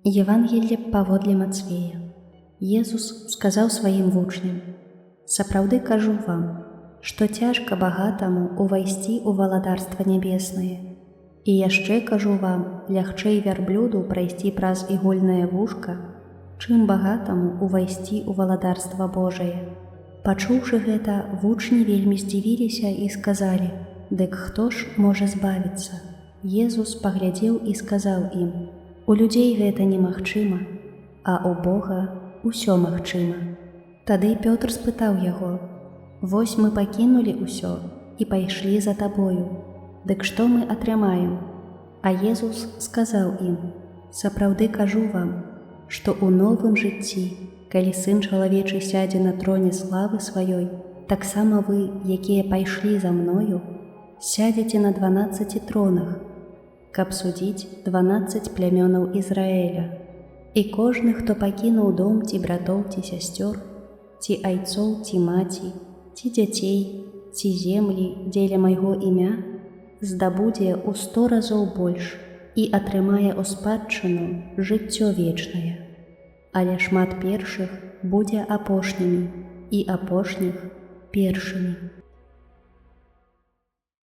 Евангелле паводле Мацвея. Езус сказаў сваім вучням: «Сапраўды кажу вам, што цяжка багатаму увайсці ў валадарства нябеснае. І яшчэ кажу вам, лягчэй вярблюду прайсці праз ігольнае вушка, чым багатаму увайсці ў валадарства Божае». Пачуўшы гэта, вучні вельмі здзівіліся і сказалі: «Дык хто ж можа збавіцца?» Езус паглядзеў і сказаў ім: «У людзей гэта немагчыма, а ў Бога ўсё магчыма». Тады Пётр спытаў яго: «Вось мы пакінулі ўсё і пайшлі за табою. Дык што мы атрымаем?» А Езус сказаў ім: «Сапраўды кажу вам, што ў новым жыцці, калі Сын чалавечы сядзе на троне славы сваёй, таксама вы, якія пайшлі за мною, сядзеце на 12 тронах, каб судзіць 12 плямёнаў Ізраэля. І кожны, хто пакінуў дом ці братоў ці сясцёр, ці айцоў ці маці, ці дзяцей, ці землі дзеля майго імя, здабудзе ў 100 разоў больш і атрымае ў спадчыну жыццё вечнае. Але шмат першых будзе апошнімі, і апошніх першымі».